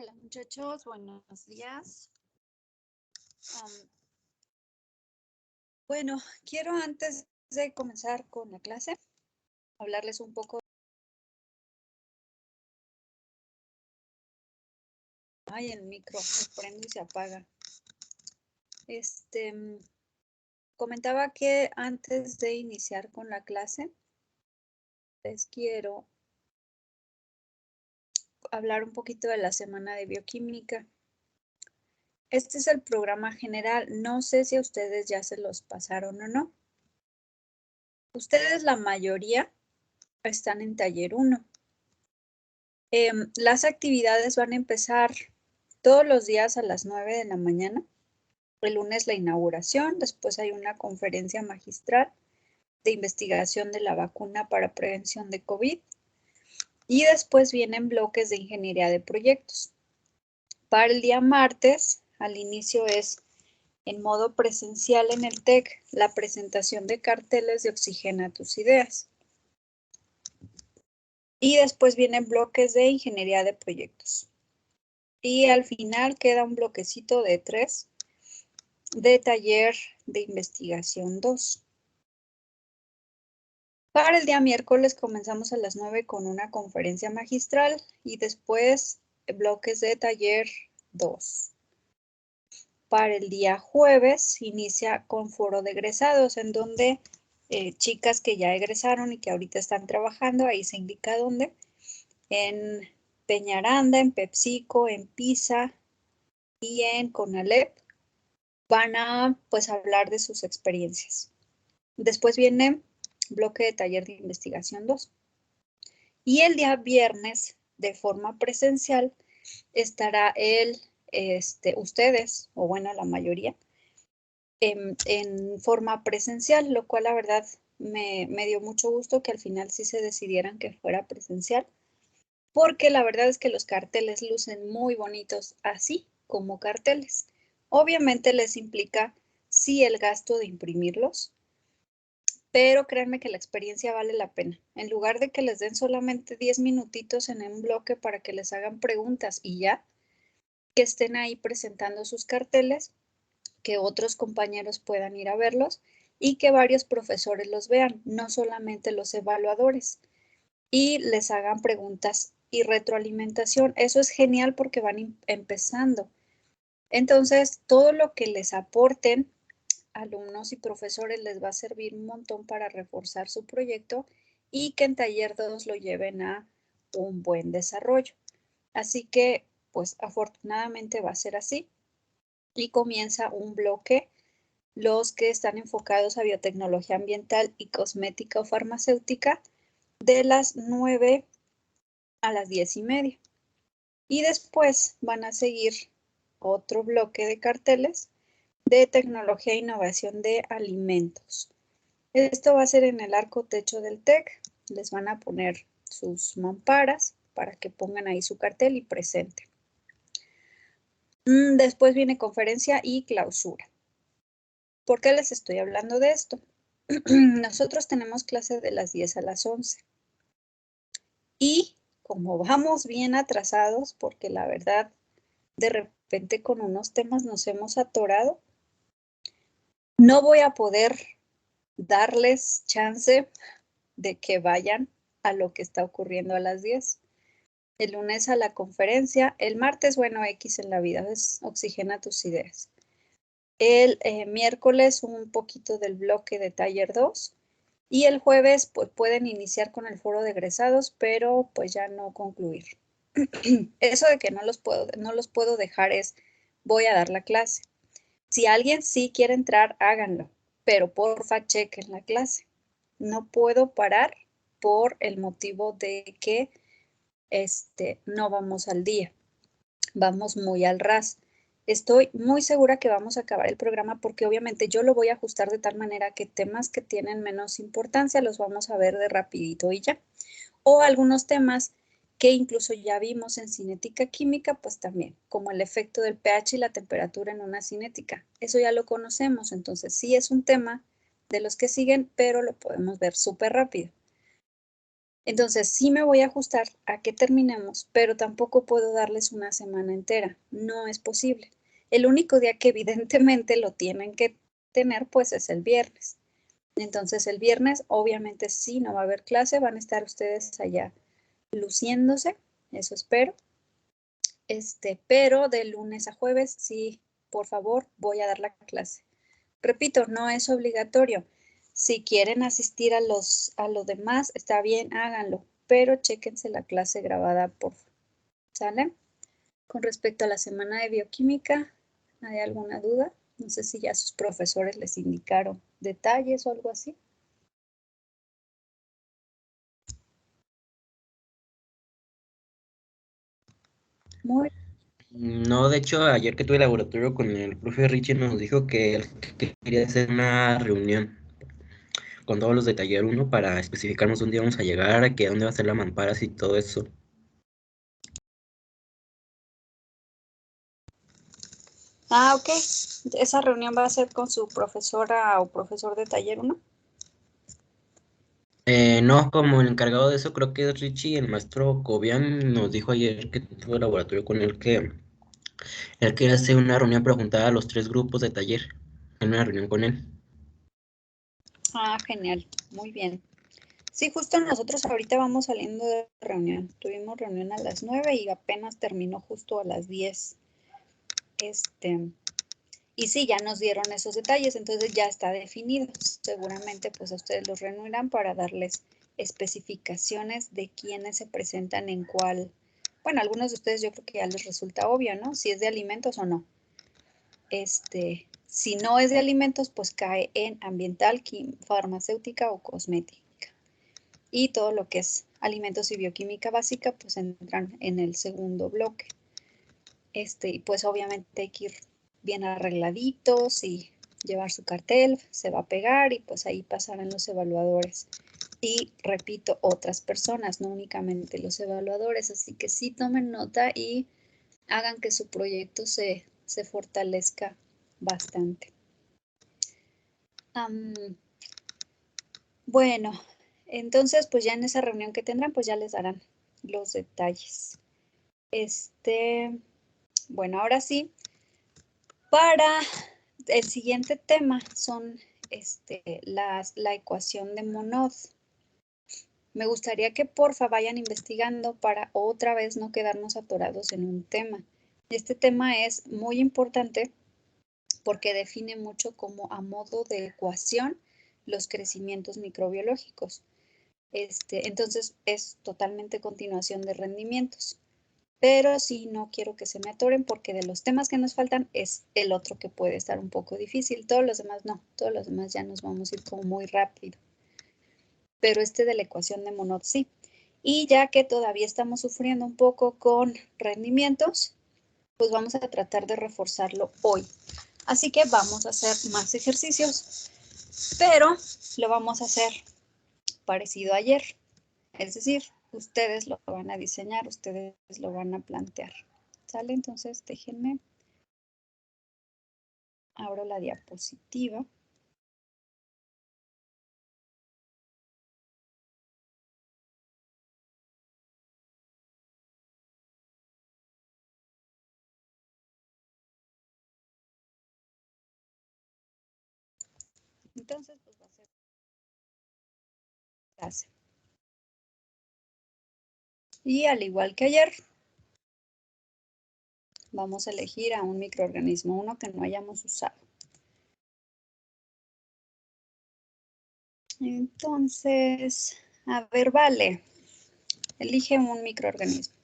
Hola muchachos, buenos días. Bueno, quiero antes de comenzar con la clase, hablarles un poco. Ay, el micro se prende y se apaga. Comentaba que antes de iniciar con la clase, les quiero hablar un poquito de la semana de bioquímica. Este es el programa general. No sé si a ustedes ya se los pasaron o no. Ustedes, la mayoría, están en taller 1. Las actividades van a empezar todos los días a las 9 de la mañana. El lunes la inauguración, después hay una conferencia magistral de investigación de la vacuna para prevención de COVID y después vienen bloques de ingeniería de proyectos. Para el día martes, al inicio es en modo presencial en el TEC, la presentación de carteles de Oxigena tus ideas. Y después vienen bloques de ingeniería de proyectos. Y al final queda un bloquecito de 3 de taller de investigación 2. Para el día miércoles comenzamos a las 9 con una conferencia magistral y después bloques de taller 2. Para el día jueves inicia con foro de egresados, en donde chicas que ya egresaron y que ahorita están trabajando, ahí se indica dónde, en Peñaranda, en PepsiCo, en PISA y en CONALEP, van a hablar de sus experiencias. Después viene bloque de taller de investigación 2. Y el día viernes, de forma presencial, estará ustedes, o bueno, la mayoría, en forma presencial, lo cual la verdad me dio mucho gusto que al final sí se decidieran que fuera presencial, porque la verdad es que los carteles lucen muy bonitos así como carteles. Obviamente les implica sí el gasto de imprimirlos, pero créanme que la experiencia vale la pena. En lugar de que les den solamente 10 minutitos en un bloque para que les hagan preguntas y ya, que estén ahí presentando sus carteles, que otros compañeros puedan ir a verlos y que varios profesores los vean, no solamente los evaluadores, y les hagan preguntas y retroalimentación. Eso es genial porque van empezando. Entonces, todo lo que les aporten alumnos y profesores les va a servir un montón para reforzar su proyecto y que en taller 2 lo lleven a un buen desarrollo. Así que, pues afortunadamente va a ser así y comienza un bloque, los que están enfocados a biotecnología ambiental y cosmética o farmacéutica, de las 9 a las 10:30. Y después van a seguir otro bloque de carteles de tecnología e innovación de alimentos. Esto va a ser en el arco techo del TEC. Les van a poner sus mamparas para que pongan ahí su cartel y presenten. Después viene conferencia y clausura. ¿Por qué les estoy hablando de esto? Nosotros tenemos clase de las 10 a las 11. Y como vamos bien atrasados, porque la verdad, de repente con unos temas nos hemos atorado, no voy a poder darles chance de que vayan a lo que está ocurriendo a las 10. El lunes a la conferencia, el martes, bueno, X en la vida, es Oxigena tus ideas. El miércoles un poquito del bloque de taller 2 y el jueves pues pueden iniciar con el foro de egresados, pero pues ya no concluir. Eso de que no los puedo dejar es, voy a dar la clase. Si alguien sí quiere entrar, háganlo, pero porfa chequen la clase. No puedo parar por el motivo de que no vamos al día, vamos muy al ras. Estoy muy segura que vamos a acabar el programa porque obviamente yo lo voy a ajustar de tal manera que temas que tienen menos importancia los vamos a ver de rapidito y ya. O algunos temas que incluso ya vimos en cinética química, pues también, como el efecto del pH y la temperatura en una cinética. Eso ya lo conocemos, entonces sí es un tema de los que siguen, pero lo podemos ver súper rápido. Entonces, sí me voy a ajustar a que terminemos, pero tampoco puedo darles una semana entera. No es posible. El único día que evidentemente lo tienen que tener, pues, es el viernes. Entonces, el viernes, obviamente, sí, no va a haber clase. Van a estar ustedes allá luciéndose. Eso espero. Pero de lunes a jueves, sí, por favor, voy a dar la clase. Repito, no es obligatorio. Si quieren asistir a lo demás, está bien, háganlo, pero chéquense la clase grabada, por favor. ¿Sale? Con respecto a la semana de bioquímica, ¿hay alguna duda? No sé si ya sus profesores les indicaron detalles o algo así. Muy No, de hecho, ayer que tuve laboratorio con el profe Richie nos dijo que él quería hacer una reunión con todos los de taller 1 para especificarnos dónde íbamos a llegar, que dónde va a ser la mamparas y todo eso. ok. ¿Esa reunión va a ser con su profesora o profesor de taller 1? No, como el encargado de eso creo que es Richie, el maestro Cobian nos dijo ayer que tuvo laboratorio con él que él quiere hacer una reunión para juntar a los 3 grupos de taller en una reunión con él. Genial, muy bien. Sí, justo nosotros ahorita vamos saliendo de reunión. Tuvimos reunión a las 9 y apenas terminó justo a las 10. Y sí, ya nos dieron esos detalles, entonces ya está definido. Seguramente pues a ustedes los reunirán para darles especificaciones de quiénes se presentan en cuál. Bueno, algunos de ustedes yo creo que ya les resulta obvio, ¿no? Si es de alimentos o no. Si no es de alimentos, pues cae en ambiental, farmacéutica o cosmética. Y todo lo que es alimentos y bioquímica básica, pues entran en el segundo bloque. Y pues obviamente hay que ir bien arregladitos y llevar su cartel, se va a pegar y pues ahí pasarán los evaluadores. Y repito, otras personas, no únicamente los evaluadores, así que sí tomen nota y hagan que su proyecto se fortalezca bastante. Bueno, entonces pues ya en esa reunión que tendrán, pues ya les darán los detalles. Bueno, ahora sí, para el siguiente tema son la ecuación de Monod. Me gustaría que porfa vayan investigando para otra vez no quedarnos atorados en un tema. Este tema es muy importante porque define mucho como a modo de ecuación los crecimientos microbiológicos. Entonces es totalmente continuación de rendimientos. Pero sí, no quiero que se me atoren porque de los temas que nos faltan es el otro que puede estar un poco difícil. Todos los demás no, todos los demás ya nos vamos a ir como muy rápido. Pero de la ecuación de Monod sí. Y ya que todavía estamos sufriendo un poco con rendimientos, pues vamos a tratar de reforzarlo hoy. Así que vamos a hacer más ejercicios, pero lo vamos a hacer parecido a ayer. Es decir, ustedes lo van a diseñar, ustedes lo van a plantear. ¿Sale? Entonces déjenme, abro la diapositiva. Entonces, pues va a ser clase. Y al igual que ayer, vamos a elegir a un microorganismo, uno que no hayamos usado. Entonces, a ver, vale, elige un microorganismo.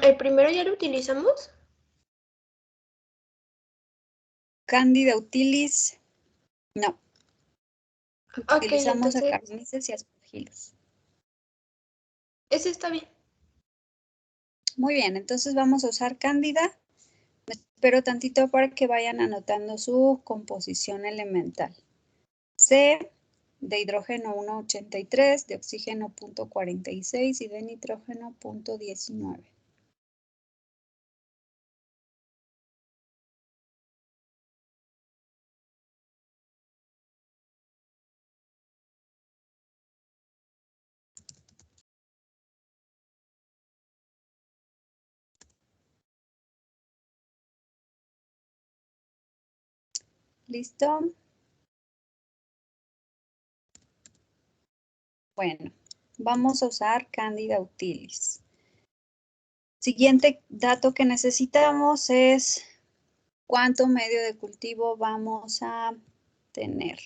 ¿El primero ya lo utilizamos? Candida utilis, no. Ok, Utilizamos entonces Saccharomyces y Aspergillus. ese está bien. Muy bien, entonces vamos a usar Cándida. Me espero tantito para que vayan anotando su composición elemental. C, de hidrógeno 1,83, de oxígeno 0,46 y de nitrógeno 0,19. ¿Listo? Bueno, vamos a usar Candida utilis. Siguiente dato que necesitamos es cuánto medio de cultivo vamos a tener.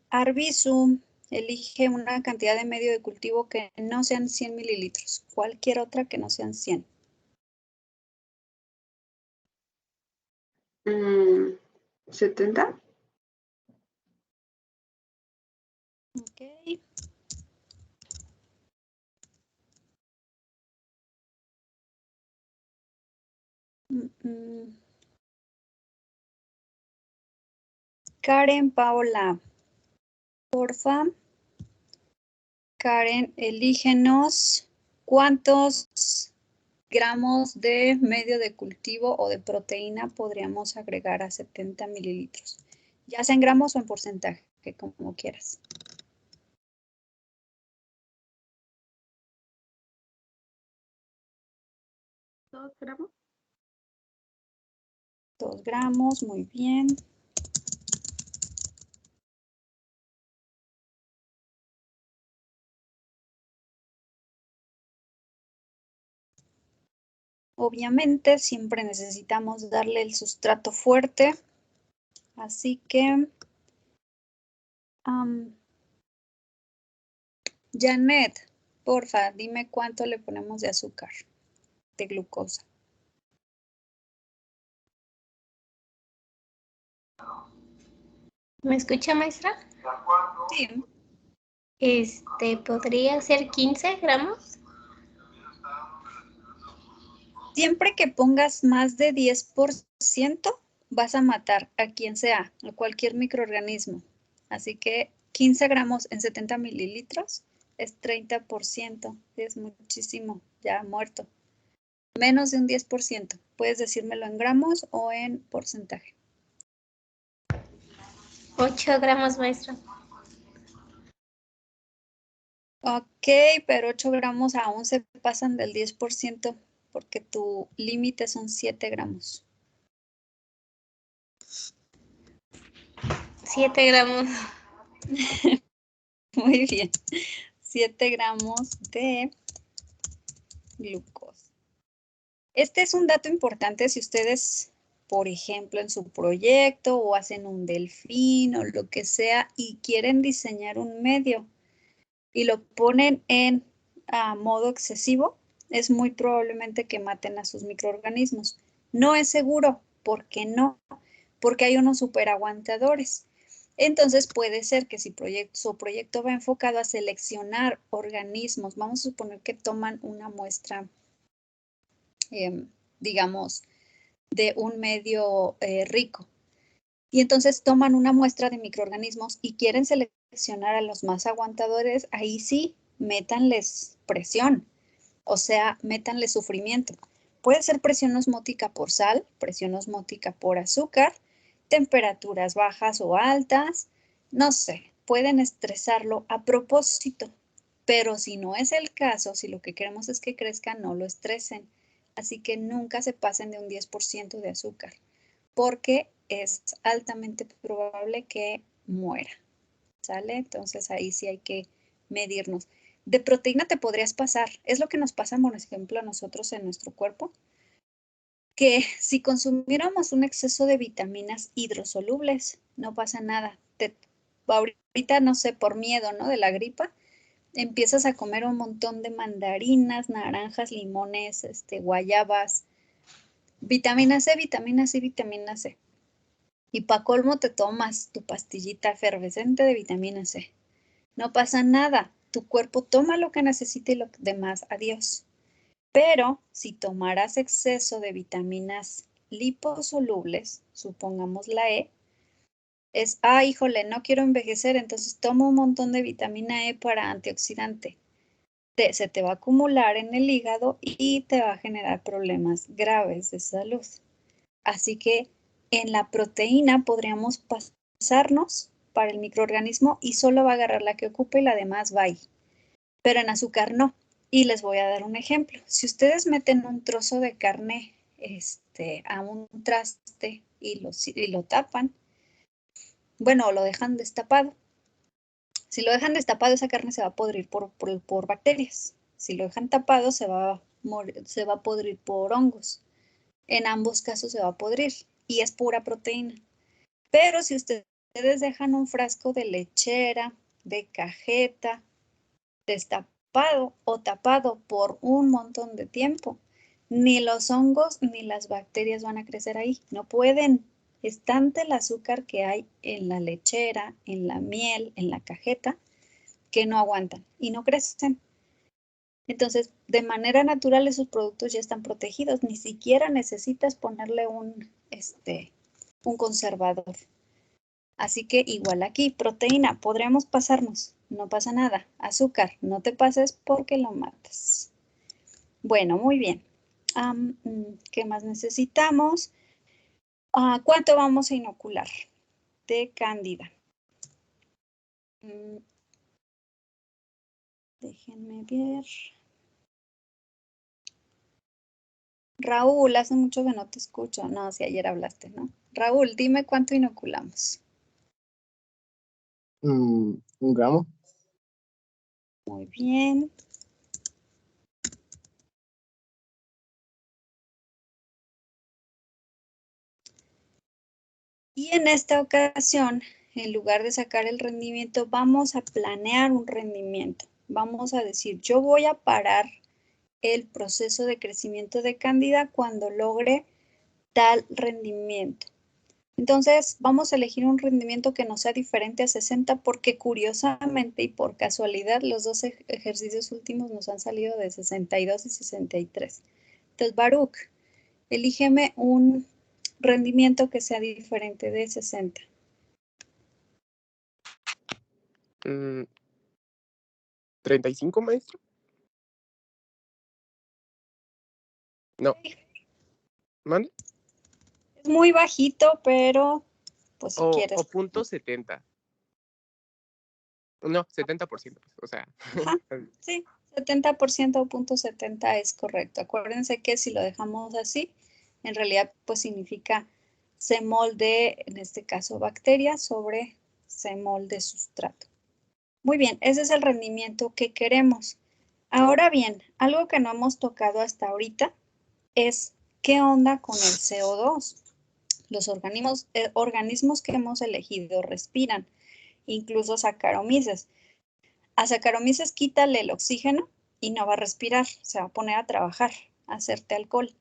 Arbizu elige una cantidad de medio de cultivo que no sean 100 mililitros. Cualquier otra que no sean 100. 70. Ok. Karen Paola, porfa. Karen, elígenos cuántos gramos de medio de cultivo o de proteína podríamos agregar a 70 mililitros. Ya sea en gramos o en porcentaje, que como quieras. 2 gramos. 2 gramos, muy bien. Obviamente siempre necesitamos darle el sustrato fuerte, así que Janet, porfa, dime cuánto le ponemos de azúcar, de glucosa. ¿Me escucha, maestra? Sí. ¿Podría ser 15 gramos? Siempre que pongas más de 10%, vas a matar a quien sea, a cualquier microorganismo. Así que 15 gramos en 70 mililitros es 30%, es muchísimo, ya muerto. Menos de un 10%, puedes decírmelo en gramos o en porcentaje. 8 gramos, maestra. Ok, pero 8 gramos aún se pasan del 10% porque tu límite son 7 gramos. 7 gramos. Muy bien. 7 gramos de glucosa. Este es un dato importante si ustedes, por ejemplo, en su proyecto o hacen un delfín o lo que sea y quieren diseñar un medio y lo ponen en modo excesivo, es muy probablemente que maten a sus microorganismos. No es seguro. ¿Por qué no? Porque hay unos superaguantadores. Entonces puede ser que si su proyecto va enfocado a seleccionar organismos, vamos a suponer que toman una muestra, digamos, de un medio rico. Y entonces toman una muestra de microorganismos y quieren seleccionar a los más aguantadores, ahí sí, métanles presión, o sea, métanle sufrimiento. Puede ser presión osmótica por sal, presión osmótica por azúcar, temperaturas bajas o altas, no sé, pueden estresarlo a propósito, pero si no es el caso, si lo que queremos es que crezca, no lo estresen. Así que nunca se pasen de un 10% de azúcar, porque es altamente probable que muera, ¿sale? Entonces ahí sí hay que medirnos. De proteína te podrías pasar, es lo que nos pasa, por ejemplo, a nosotros en nuestro cuerpo, que si consumiéramos un exceso de vitaminas hidrosolubles, no pasa nada. Ahorita, no sé, por miedo, ¿no? De la gripa, empiezas a comer un montón de mandarinas, naranjas, limones, guayabas, vitamina C, vitamina C, vitamina C. Y para colmo te tomas tu pastillita efervescente de vitamina C. No pasa nada. Tu cuerpo toma lo que necesita y lo demás, adiós. Pero si tomaras exceso de vitaminas liposolubles, supongamos la E, es, híjole, no quiero envejecer, entonces toma un montón de vitamina E para antioxidante. Se te va a acumular en el hígado y te va a generar problemas graves de salud. Así que en la proteína podríamos pasarnos para el microorganismo y solo va a agarrar la que ocupe y la demás va ahí. Pero en azúcar no. Y les voy a dar un ejemplo. Si ustedes meten un trozo de carne a un traste y lo tapan, bueno, lo dejan destapado. Si lo dejan destapado, esa carne se va a podrir por bacterias. Si lo dejan tapado, se va a podrir por hongos. En ambos casos se va a podrir y es pura proteína. Pero si ustedes dejan un frasco de lechera, de cajeta, destapado o tapado por un montón de tiempo, ni los hongos ni las bacterias van a crecer ahí. No pueden. Es tanto el azúcar que hay en la lechera, en la miel, en la cajeta, que no aguantan y no crecen. Entonces, de manera natural esos productos ya están protegidos. Ni siquiera necesitas ponerle un conservador. Así que igual aquí, proteína, podríamos pasarnos, no pasa nada. Azúcar, no te pases porque lo matas. Bueno, muy bien. ¿Qué más necesitamos? ¿Cuánto vamos a inocular de cándida? Déjenme ver. Raúl, hace mucho que no te escucho. No, si ayer hablaste, ¿no? Raúl, dime cuánto inoculamos. 1 gramo. Muy bien. Y en esta ocasión, en lugar de sacar el rendimiento, vamos a planear un rendimiento. Vamos a decir, yo voy a parar el proceso de crecimiento de cándida cuando logre tal rendimiento. Entonces, vamos a elegir un rendimiento que no sea diferente a 60 porque curiosamente y por casualidad los dos ejercicios últimos nos han salido de 62 y 63. Entonces, Baruch, elígeme un rendimiento que sea diferente de 60. 35, maestro. No. ¿Mande? Es muy bajito, pero pues si quieres. O punto 70. No, 70%. O sea. Ajá, sí, 70% o punto 70 es correcto. Acuérdense que si lo dejamos así, en realidad pues significa C-mol de, en este caso, bacteria sobre C-mol de sustrato. Muy bien, ese es el rendimiento que queremos. Ahora bien, algo que no hemos tocado hasta ahorita es qué onda con el CO2. Los organismos que hemos elegido respiran, incluso Saccharomyces. A Saccharomyces quítale el oxígeno y no va a respirar, se va a poner a trabajar, a hacerte alcohol.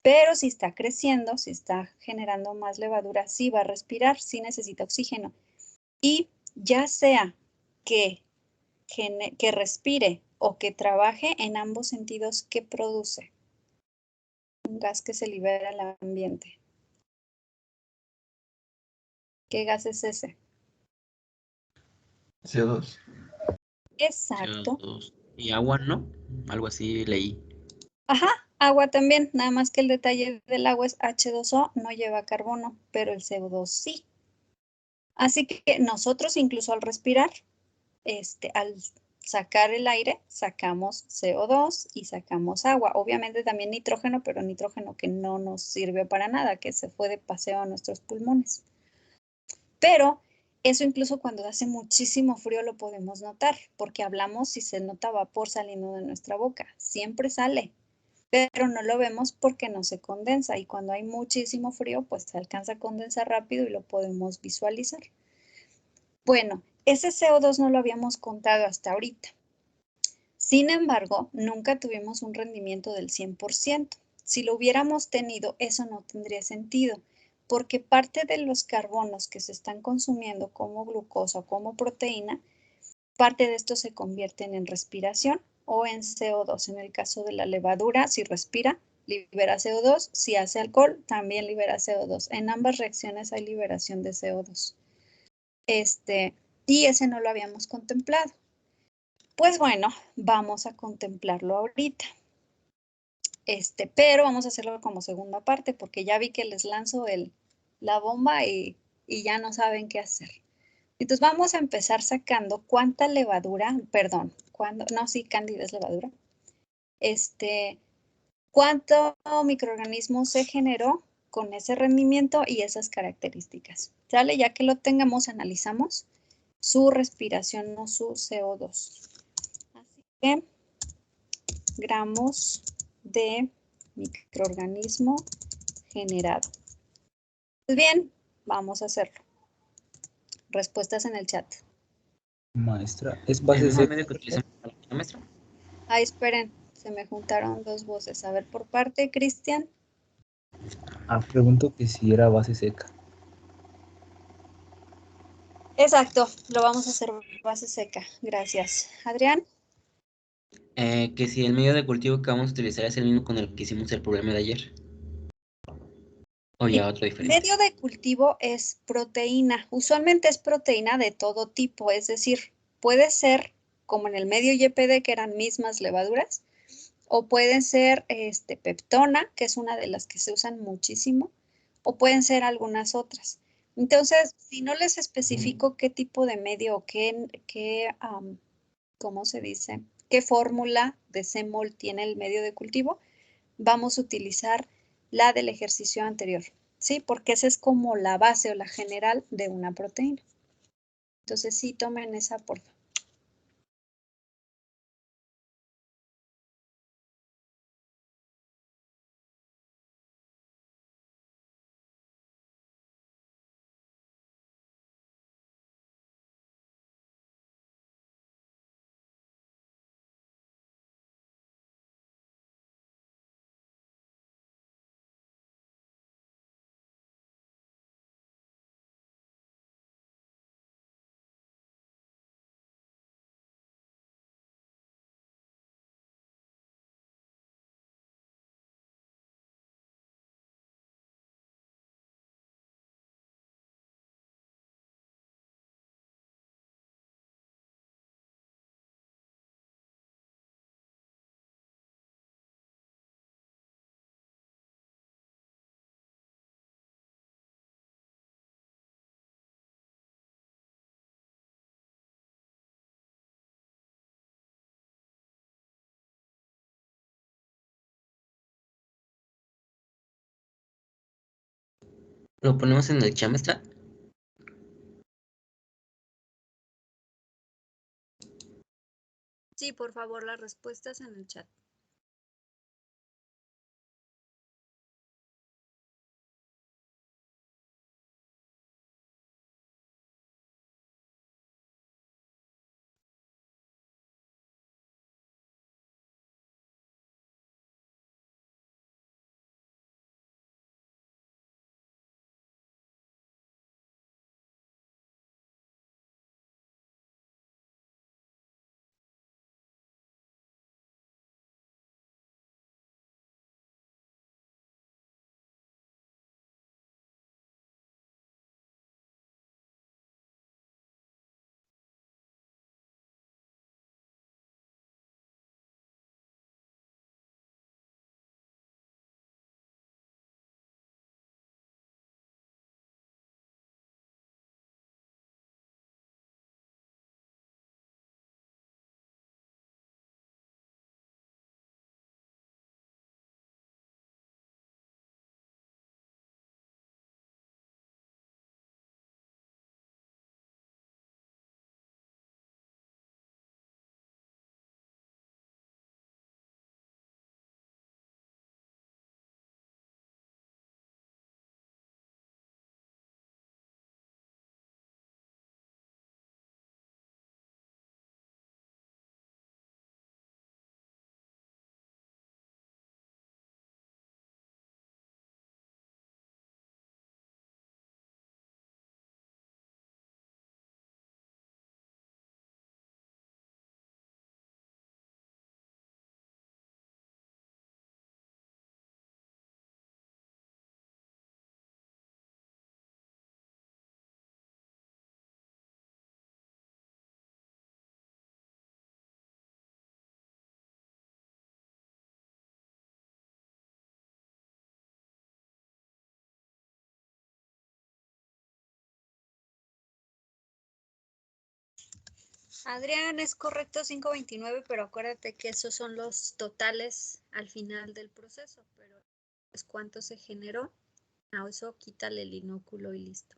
Pero si está creciendo, si está generando más levadura, sí va a respirar, sí necesita oxígeno. Y ya sea que respire o que trabaje en ambos sentidos, ¿qué produce? Un gas que se libera al ambiente. ¿Qué gas es ese? CO2. Exacto. CO2. Y agua, ¿no? Algo así leí. Ajá, agua también, nada más que el detalle del agua es H2O, no lleva carbono, pero el CO2 sí. Así que nosotros incluso al respirar, al sacar el aire, sacamos CO2 y sacamos agua. Obviamente también nitrógeno, pero nitrógeno que no nos sirve para nada, que se fue de paseo a nuestros pulmones. Pero eso incluso cuando hace muchísimo frío lo podemos notar, porque hablamos y se nota vapor saliendo de nuestra boca. Siempre sale, pero no lo vemos porque no se condensa. Y cuando hay muchísimo frío, pues se alcanza a condensar rápido y lo podemos visualizar. Bueno, ese CO2 no lo habíamos contado hasta ahorita. Sin embargo, nunca tuvimos un rendimiento del 100%. Si lo hubiéramos tenido, eso no tendría sentido, porque parte de los carbonos que se están consumiendo como glucosa o como proteína, parte de estos se convierten en respiración o en CO2. En el caso de la levadura, si respira, libera CO2. Si hace alcohol, también libera CO2. En ambas reacciones hay liberación de CO2. Y ese no lo habíamos contemplado. Pues bueno, vamos a contemplarlo ahorita. Pero vamos a hacerlo como segunda parte porque ya vi que les lanzo la bomba y ya no saben qué hacer. Entonces vamos a empezar sacando cuánta levadura, perdón, no, sí, cándida es levadura. Cuánto microorganismo se generó con ese rendimiento y esas características. ¿Sale? Ya que lo tengamos, analizamos su respiración o su CO2. Así que gramos de microorganismo generado. Pues bien, vamos a hacerlo. Respuestas en el chat. Maestra, ¿es ¿El base mismo seca? medio que utilizamos para la maestra? Ay, esperen, se me juntaron dos voces. A ver, por parte, Cristian. Pregunto que si era base seca. Exacto, lo vamos a hacer base seca. Gracias. Adrián. Que si el medio de cultivo que vamos a utilizar es el mismo con el que hicimos el problema de ayer. O ya otro diferente. Medio de cultivo es proteína. Usualmente es proteína de todo tipo, es decir, puede ser como en el medio YPD, que eran mismas levaduras, o pueden ser peptona, que es una de las que se usan muchísimo, o pueden ser algunas otras. Entonces, si no les especifico qué tipo de medio o ¿cómo se dice? ¿Qué fórmula de CEMOL tiene el medio de cultivo? Vamos a utilizar la del ejercicio anterior, ¿sí? Porque esa es como la base o la general de una proteína. Entonces, sí, tomen esa, por favor. ¿Lo ponemos en el chat, maestra? Sí, por favor, las respuestas en el chat. Adrián, es correcto 529, pero acuérdate que esos son los totales al final del proceso, pero pues cuánto se generó. A eso quítale el inóculo y listo.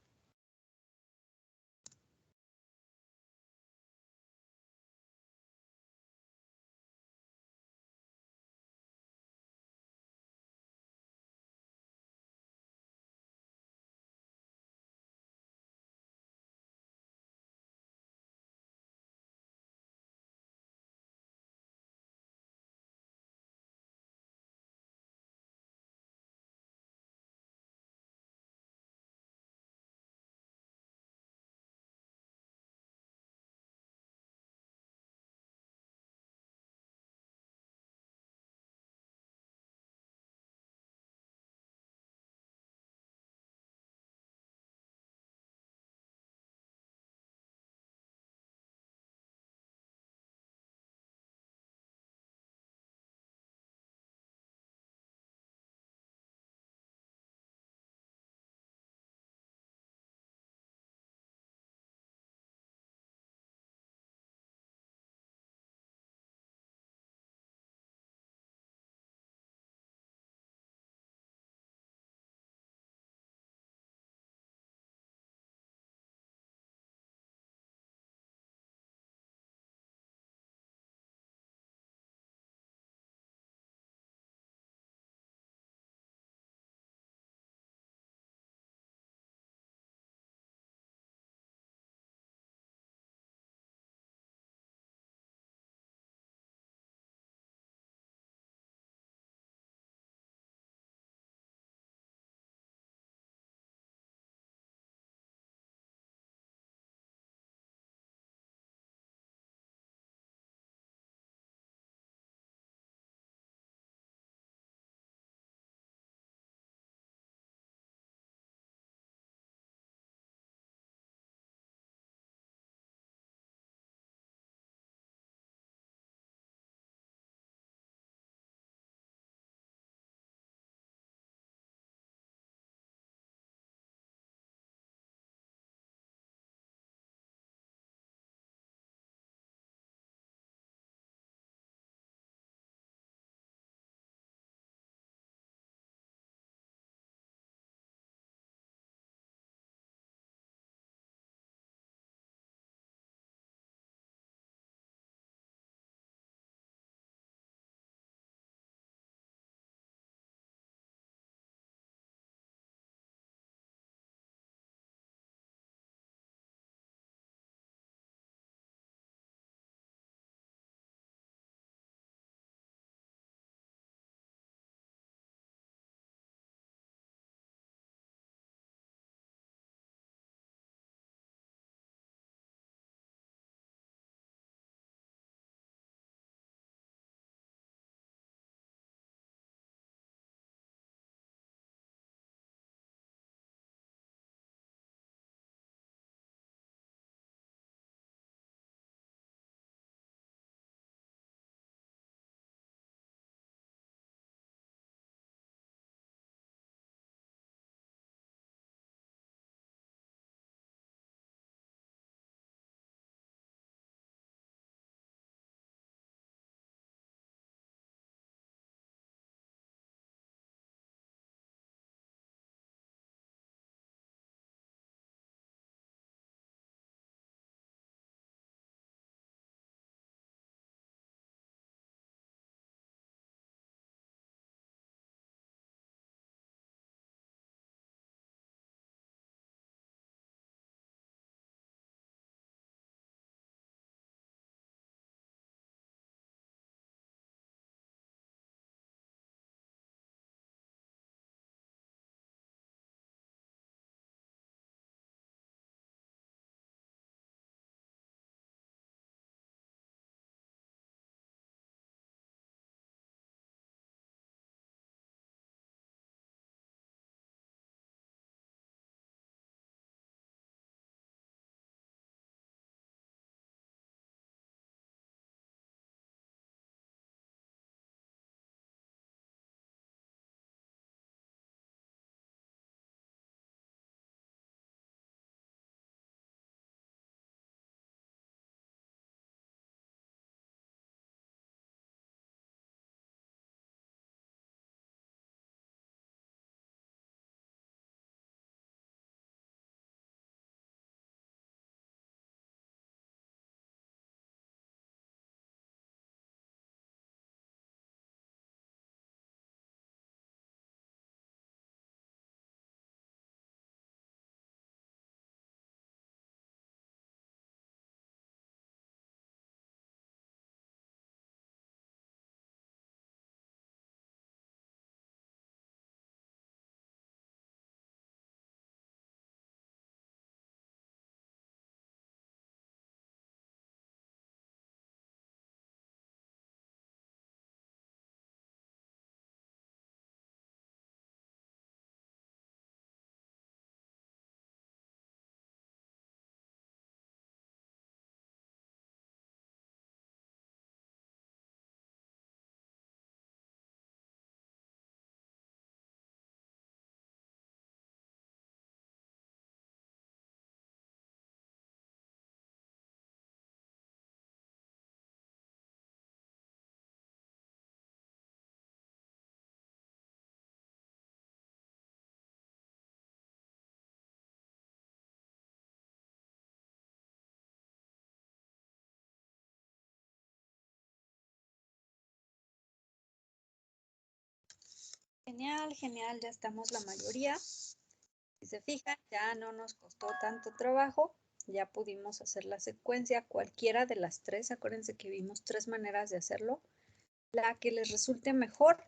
Genial, genial, ya estamos la mayoría. Si se fijan, ya no nos costó tanto trabajo, ya pudimos hacer la secuencia, cualquiera de las tres. Acuérdense que vimos tres maneras de hacerlo, la que les resulte mejor,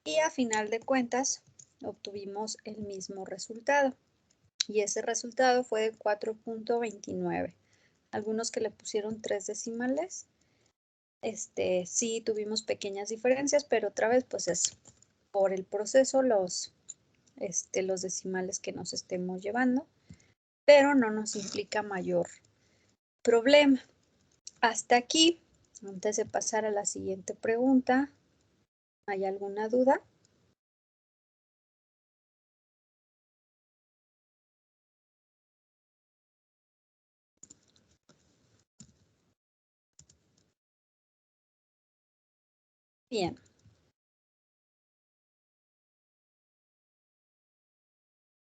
y a final de cuentas obtuvimos el mismo resultado. Y ese resultado fue de 4.29. Algunos que le pusieron 3 decimales, sí tuvimos pequeñas diferencias, pero otra vez pues es por el proceso los decimales que nos estemos llevando, pero no nos implica mayor problema. Hasta aquí, antes de pasar a la siguiente pregunta, ¿hay alguna duda? Bien.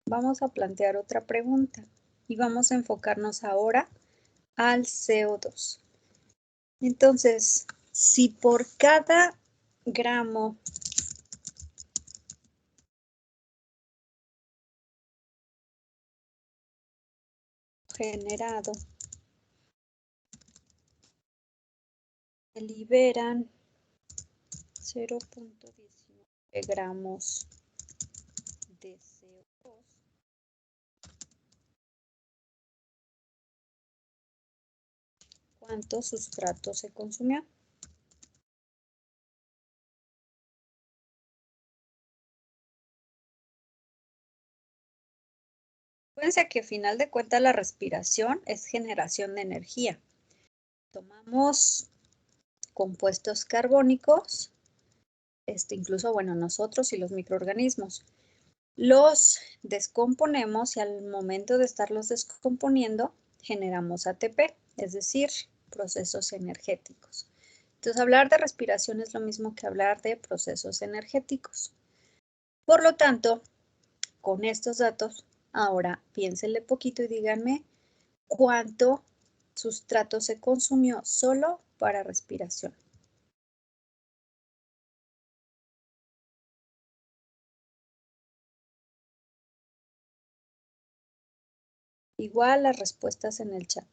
Vamos a plantear otra pregunta y vamos a enfocarnos ahora al CO2. Entonces, si por cada gramo generado se liberan 0.19 gramos de CO2, ¿cuánto sustrato se consumió? Acuérdense que al final de cuentas la respiración es generación de energía. Tomamos compuestos carbónicos, incluso, bueno, nosotros y los microorganismos, los descomponemos y al momento de estarlos descomponiendo generamos ATP, es decir, procesos energéticos. Entonces, hablar de respiración es lo mismo que hablar de procesos energéticos. Por lo tanto, con estos datos, ahora piénsenle poquito y díganme cuánto sustrato se consumió solo para respiración. Igual las respuestas en el chat.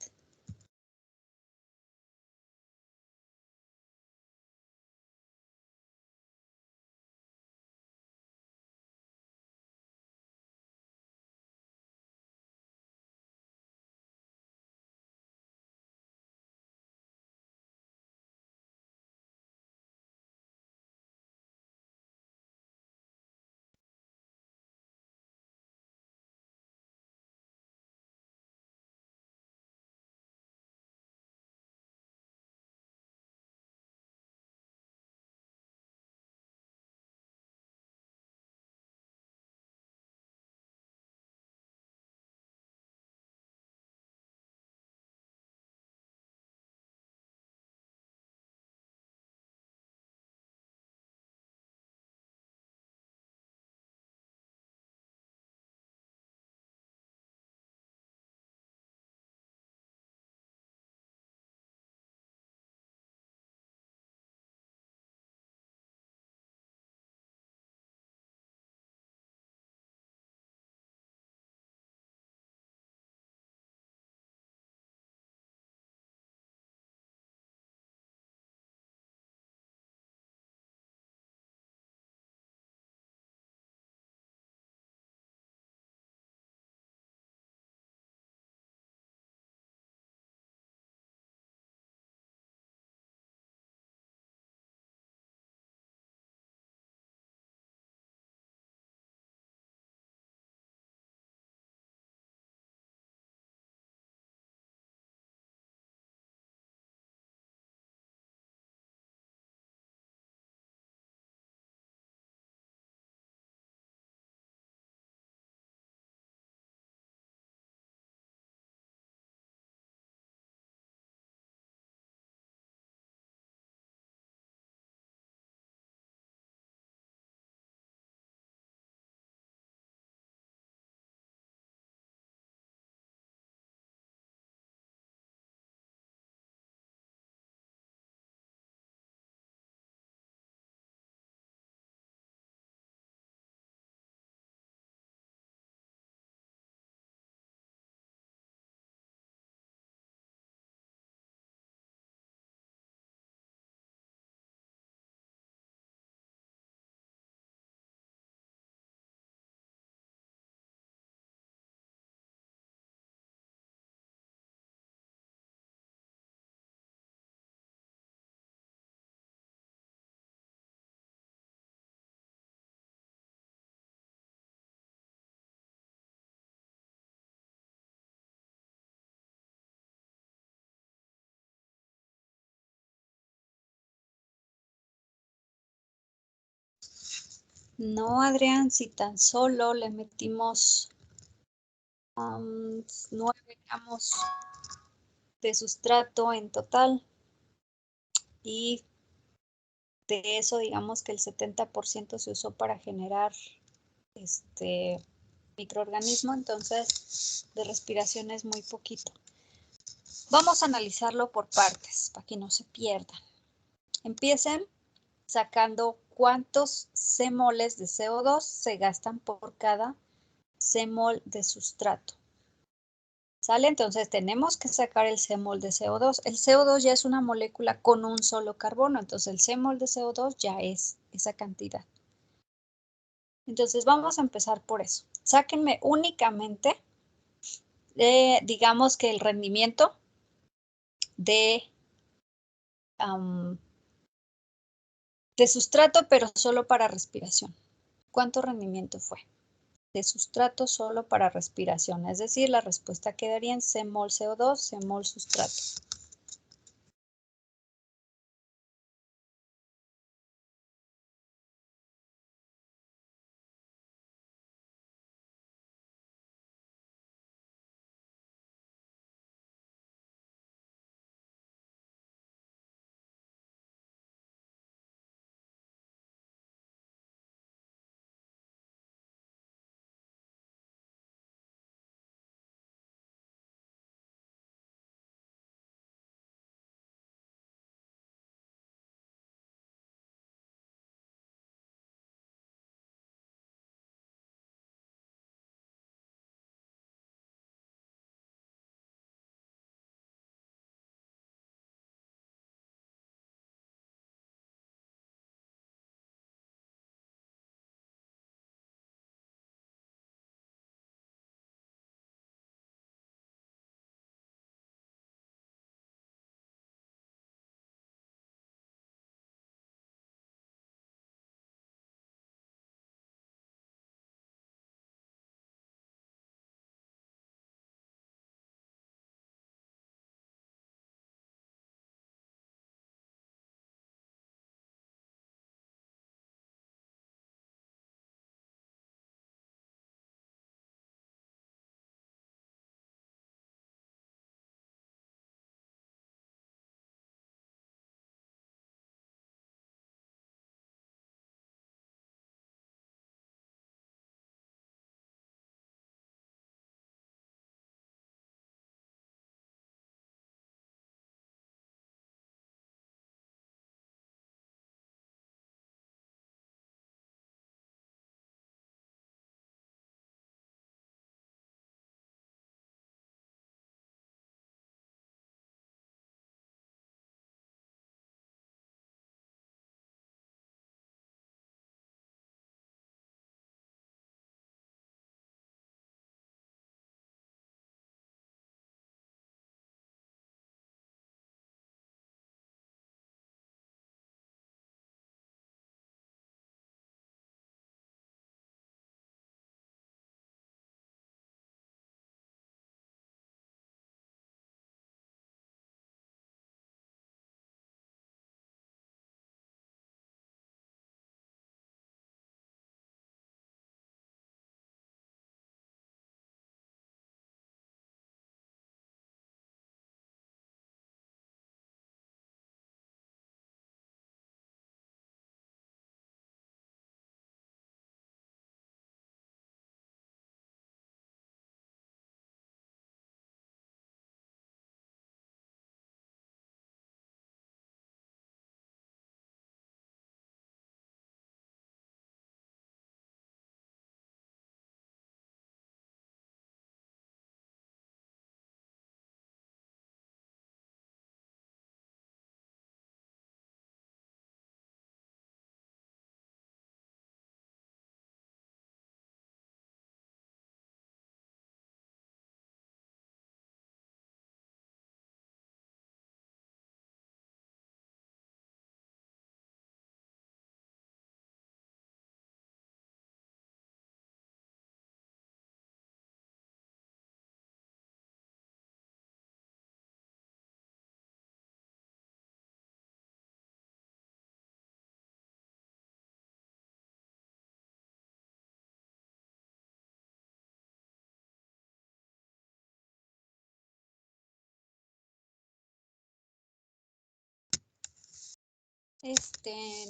No, Adrián, si tan solo le metimos 9 gramos de sustrato en total y de eso digamos que el 70% se usó para generar microorganismo, entonces de respiración es muy poquito. Vamos a analizarlo por partes para que no se pierdan. Empiecen sacando cuántos C-moles de CO2 se gastan por cada C-mol de sustrato. ¿Sale? Entonces tenemos que sacar el C-mol de CO2. El CO2 ya es una molécula con un solo carbono, entonces el C-mol de CO2 ya es esa cantidad. Entonces vamos a empezar por eso. Sáquenme únicamente, digamos que el rendimiento de sustrato, pero solo para respiración. ¿Cuánto rendimiento fue? De sustrato solo para respiración, es decir, la respuesta quedaría en C-mol CO2, C-mol sustrato.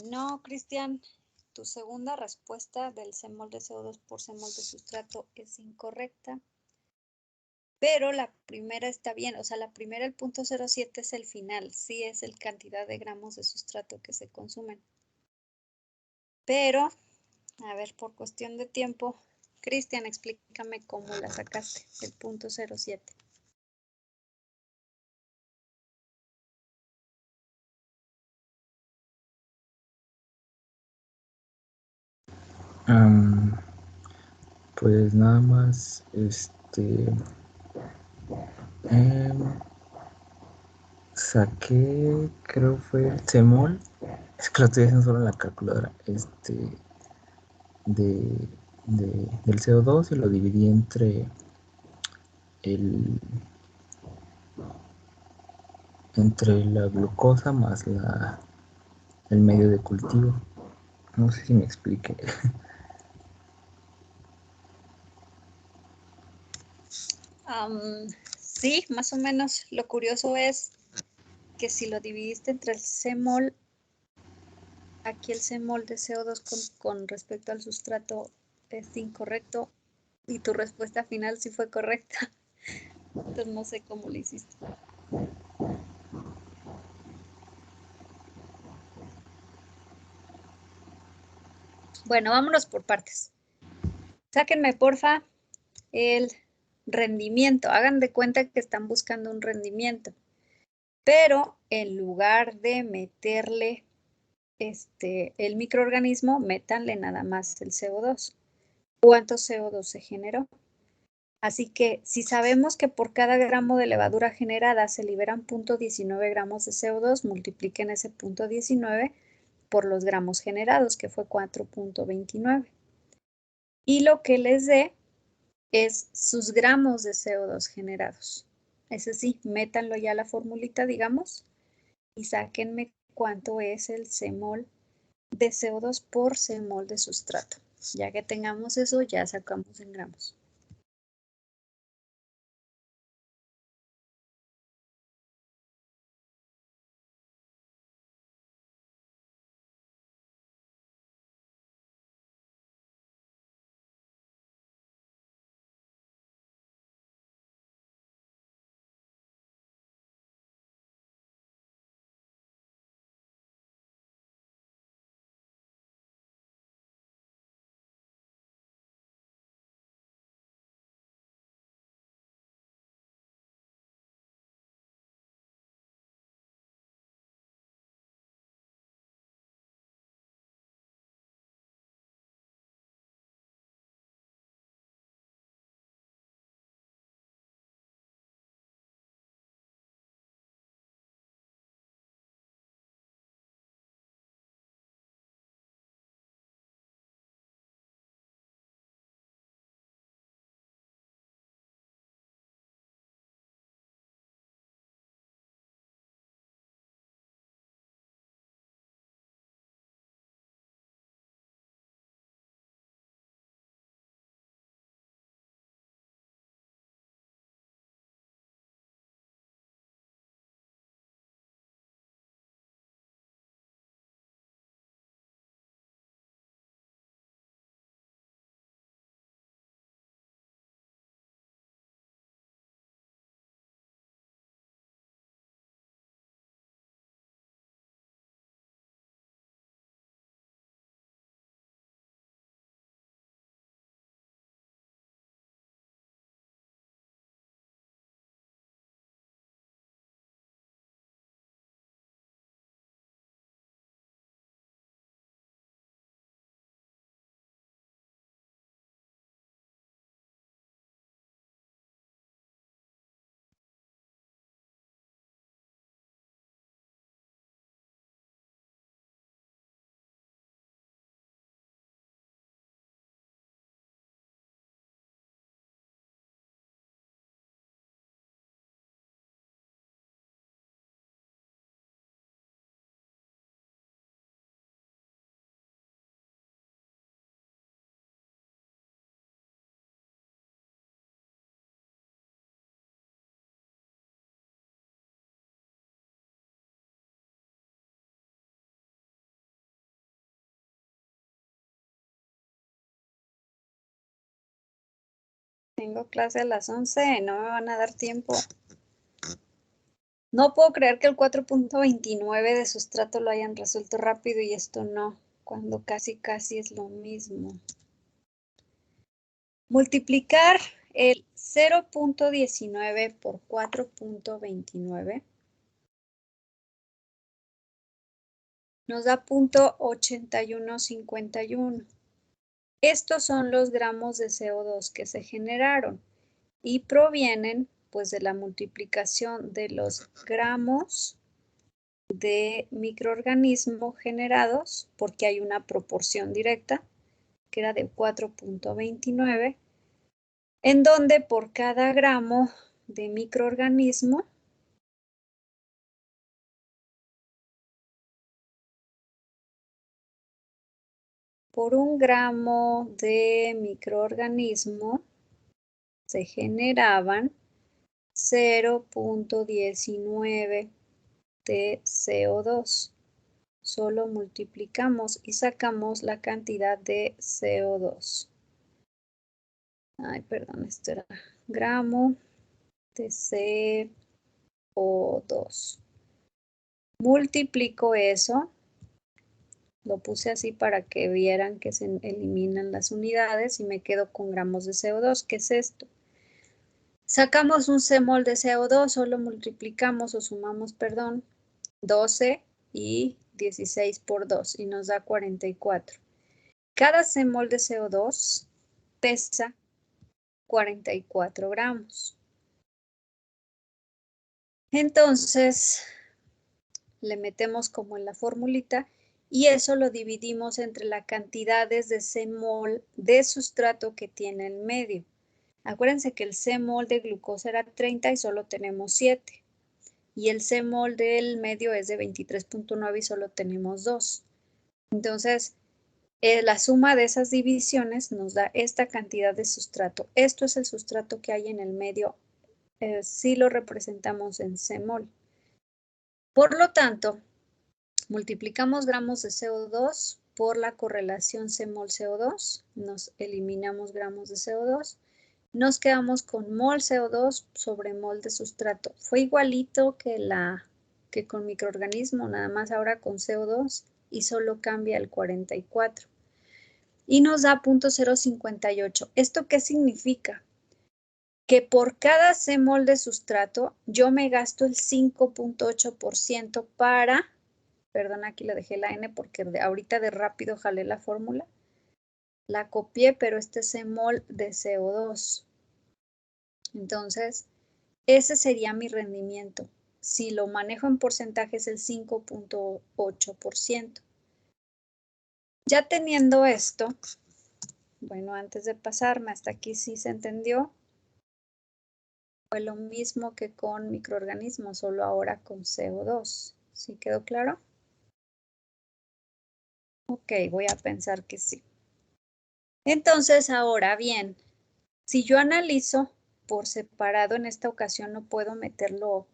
No, Cristian, tu segunda respuesta del C-mol de CO2 por C-mol de sustrato es incorrecta. Pero la primera está bien, o sea, la primera, el punto 0,7 es el final, sí es el cantidad de gramos de sustrato que se consumen. Pero, a ver, por cuestión de tiempo, Cristian, explícame cómo la sacaste, el punto 0,7. Pues nada más, saqué, creo fue Semol, es que lo estoy haciendo solo en la calculadora, del CO2 y lo dividí el, entre la glucosa más el medio de cultivo. No sé si me explique. Sí, más o menos. Lo curioso es que si lo dividiste entre el C-mol, aquí el C-mol de CO2 con respecto al sustrato es incorrecto y tu respuesta final sí fue correcta. Entonces no sé cómo lo hiciste. Bueno, vámonos por partes. Sáquenme, porfa, el rendimiento. Hagan de cuenta que están buscando un rendimiento. Pero en lugar de meterle el microorganismo, métanle nada más el CO2. ¿Cuánto CO2 se generó? Así que si sabemos que por cada gramo de levadura generada se liberan 0.19 gramos de CO2, multipliquen ese 0.19 por los gramos generados, que fue 4.29. Y lo que les dé es sus gramos de CO2 generados. Ese sí, métanlo ya a la formulita, digamos, y sáquenme cuánto es el C-mol de CO2 por C-mol de sustrato. Ya que tengamos eso, ya sacamos en gramos. Tengo clase a las 11, no me van a dar tiempo. No puedo creer que el 4.29 de sustrato lo hayan resuelto rápido y esto no, cuando casi es lo mismo. Multiplicar el 0.19 por 4.29 nos da 0.8151. Estos son los gramos de CO2 que se generaron y provienen pues de la multiplicación de los gramos de microorganismo generados, porque hay una proporción directa que era de 4.29, en donde por cada gramo de microorganismo por un gramo de microorganismo se generaban 0.19 de CO2. Solo multiplicamos y sacamos la cantidad de CO2. Ay, perdón, esto era gramo de CO2. Multiplico eso. Lo puse así para que vieran que se eliminan las unidades y me quedo con gramos de CO2. ¿Qué es esto? Sacamos un C-mol de CO2, solo multiplicamos o sumamos, perdón, 12 y 16 por 2 y nos da 44. Cada C-mol de CO2 pesa 44 gramos. Entonces, le metemos como en la formulita y eso lo dividimos entre las cantidades de C-mol de sustrato que tiene el medio. Acuérdense que el C-mol de glucosa era 30 y solo tenemos 7. Y el C-mol del medio es de 23.9 y solo tenemos 2. Entonces, la suma de esas divisiones nos da esta cantidad de sustrato. Esto es el sustrato que hay en el medio si lo representamos en C-mol. Por lo tanto, multiplicamos gramos de CO2 por la correlación C-mol-CO2. Nos eliminamos gramos de CO2. Nos quedamos con mol CO2 sobre mol de sustrato. Fue igualito que con microorganismo, nada más ahora con CO2 y solo cambia el 44. Y nos da 0.058. ¿Esto qué significa? Que por cada C-mol de sustrato yo me gasto el 5.8% para, perdón, aquí le dejé la N porque ahorita de rápido jalé la fórmula. La copié, pero este es C-mol de CO2. Entonces, ese sería mi rendimiento. Si lo manejo en porcentaje es el 5.8%. Ya teniendo esto, bueno, antes de pasarme hasta aquí sí se entendió. Fue lo mismo que con microorganismos, solo ahora con CO2. ¿Sí quedó claro? Ok, voy a pensar que sí. Entonces, ahora bien, si yo analizo por separado, en esta ocasión no puedo meterlo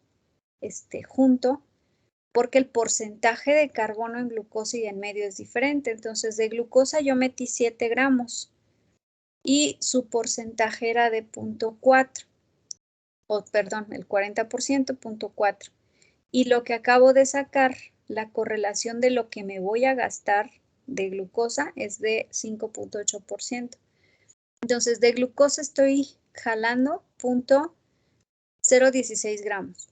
junto, porque el porcentaje de carbono en glucosa y en medio es diferente. Entonces, de glucosa yo metí 7 gramos y su porcentaje era de 0.4. O perdón, el 40%, 0.4. Y lo que acabo de sacar, la correlación de lo que me voy a gastar de glucosa es de 5.8%. Entonces, de glucosa estoy jalando 0.016 gramos.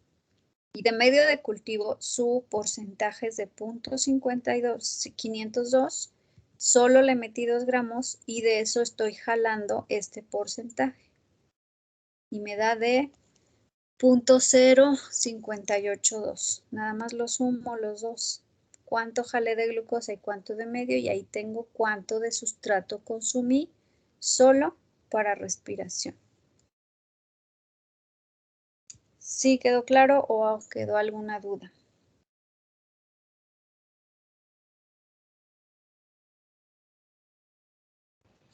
Y de medio de cultivo, su porcentaje es de 0.502. Solo le metí 2 gramos y de eso estoy jalando este porcentaje. Y me da de 0.0582. Nada más lo sumo los dos. Cuánto jalé de glucosa y cuánto de medio, y ahí tengo cuánto de sustrato consumí solo para respiración. ¿Sí quedó claro o quedó alguna duda?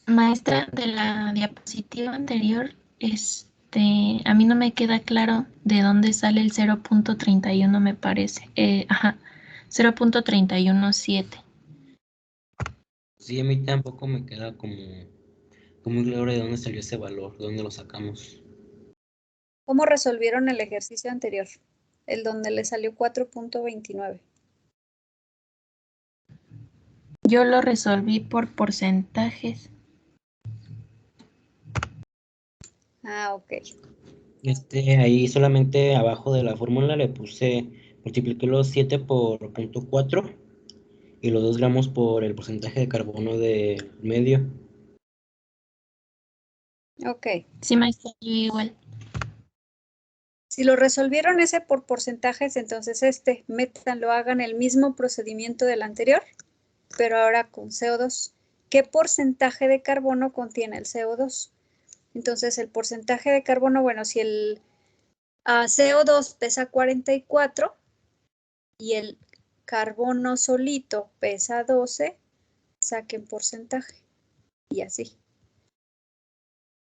Maestra, de la diapositiva anterior, a mí no me queda claro de dónde sale el 0.31, me parece. 0.317. Sí, a mí tampoco me queda como muy claro de dónde salió ese valor, de dónde lo sacamos. ¿Cómo resolvieron el ejercicio anterior? El donde le salió 4.29. Yo lo resolví por porcentajes. Ah, ok. Ahí solamente abajo de la fórmula le puse, multipliqué los 7 por 0.4 y los 2 gramos por el porcentaje de carbono del medio. Ok. Sí, maestra, yo igual. Si lo resolvieron ese por porcentajes, entonces métanlo, hagan el mismo procedimiento del anterior, pero ahora con CO2. ¿Qué porcentaje de carbono contiene el CO2? Entonces, el porcentaje de carbono, bueno, si el CO2 pesa 44 y el carbono solito pesa 12, saquen porcentaje. Y así.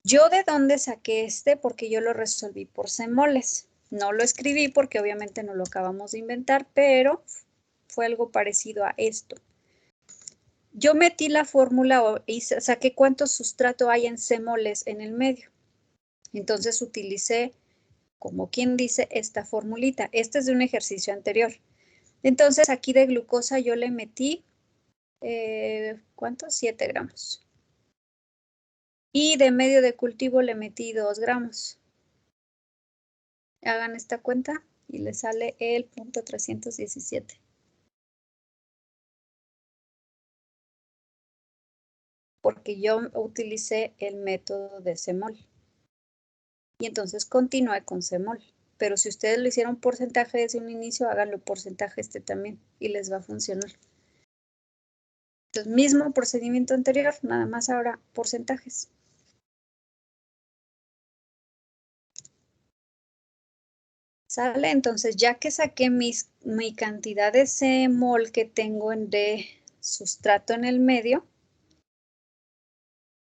¿Yo de dónde saqué Porque yo lo resolví por semoles. No lo escribí porque obviamente no lo acabamos de inventar, pero fue algo parecido a esto. Yo metí la fórmula y saqué cuánto sustrato hay en semoles en el medio. Entonces utilicé, como quien dice, esta formulita. Este es de un ejercicio anterior. Entonces aquí de glucosa yo le metí, ¿cuántos? 7 gramos. Y de medio de cultivo le metí 2 gramos. Hagan esta cuenta y le sale el 0.317. Porque yo utilicé el método de semol. Y entonces continué con semol. Pero si ustedes lo hicieron porcentaje desde un inicio, háganlo porcentaje también y les va a funcionar. Entonces, mismo procedimiento anterior, nada más ahora porcentajes. ¿Sale? Entonces, ya que saqué mi cantidad de semol que tengo de sustrato en el medio,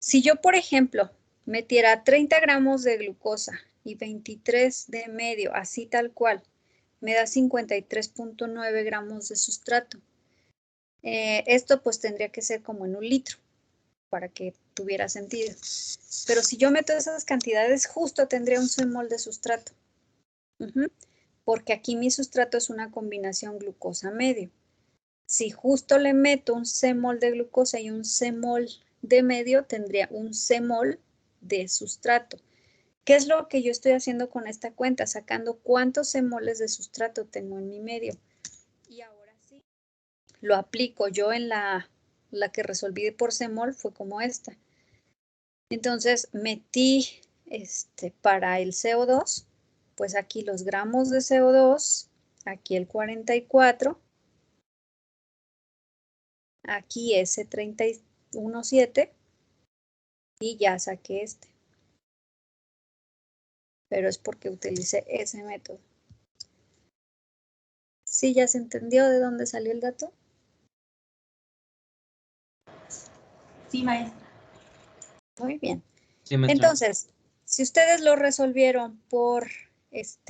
si yo, por ejemplo, metiera 30 gramos de glucosa y 23 de medio, así tal cual, me da 53.9 gramos de sustrato. Esto pues tendría que ser como en 1 litro para que tuviera sentido. Pero si yo meto esas cantidades, justo tendría un semol de sustrato. Porque aquí mi sustrato es una combinación glucosa-medio. Si justo le meto un semol de glucosa y un semol de medio, tendría un semol de sustrato. ¿Qué es lo que yo estoy haciendo con esta cuenta? Sacando cuántos semoles de sustrato tengo en mi medio. Y ahora sí, lo aplico yo en la que resolví por semol, fue como esta. Entonces metí para el CO2, pues aquí los gramos de CO2, aquí el 44, aquí ese 31.7 y ya saqué Pero es porque utilicé ese método. ¿Sí ya se entendió de dónde salió el dato? Sí, maestra. Muy bien. Sí, maestra. Entonces, si ustedes lo resolvieron por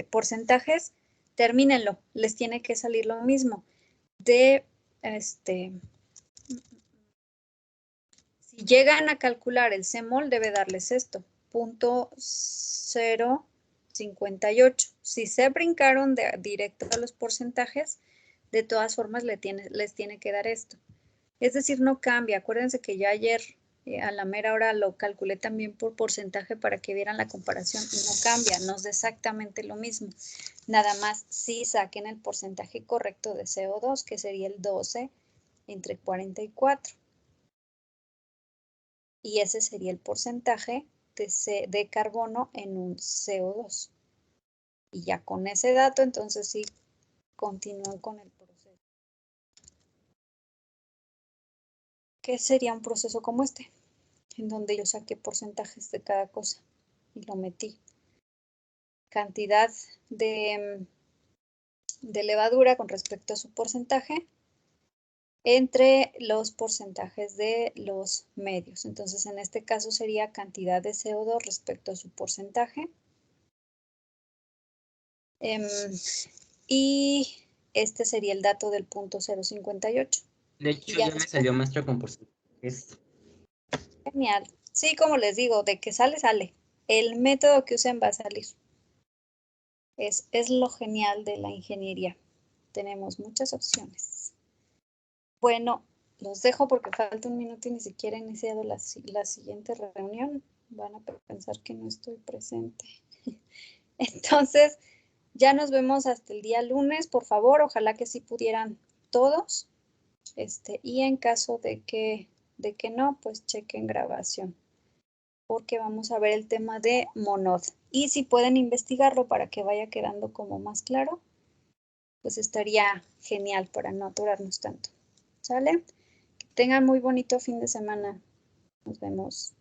porcentajes, termínenlo. Les tiene que salir lo mismo. Si llegan a calcular el semol, debe darles esto, 0.058. Si se brincaron directo a los porcentajes, de todas formas les tiene que dar esto. Es decir, no cambia. Acuérdense que ya ayer a la mera hora lo calculé también por porcentaje para que vieran la comparación y no cambia, nos da exactamente lo mismo. Nada más si saquen el porcentaje correcto de CO2, que sería el 12 entre 44. Y ese sería el porcentaje de carbono en un CO2. Y ya con ese dato, entonces sí, continúan con el proceso. ¿Qué sería un proceso como este? En donde yo saqué porcentajes de cada cosa y lo metí. Cantidad de levadura con respecto a su porcentaje entre los porcentajes de los medios. Entonces, en este caso sería cantidad de CO2 respecto a su porcentaje. Y este sería el dato del 0.058. De hecho, ya me salió, maestra, con porcentajes. Genial. Sí, como les digo, de que sale, sale. El método que usen va a salir. Es lo genial de la ingeniería. Tenemos muchas opciones. Bueno, los dejo porque falta un minuto y ni siquiera he iniciado la siguiente reunión. Van a pensar que no estoy presente. Entonces, ya nos vemos hasta el día lunes, por favor. Ojalá que sí pudieran todos. Y en caso de que no, pues chequen grabación. Porque vamos a ver el tema de Monod. Y si pueden investigarlo para que vaya quedando como más claro, pues estaría genial para no atorarnos tanto. ¿Sale? Que tengan muy bonito fin de semana. Nos vemos.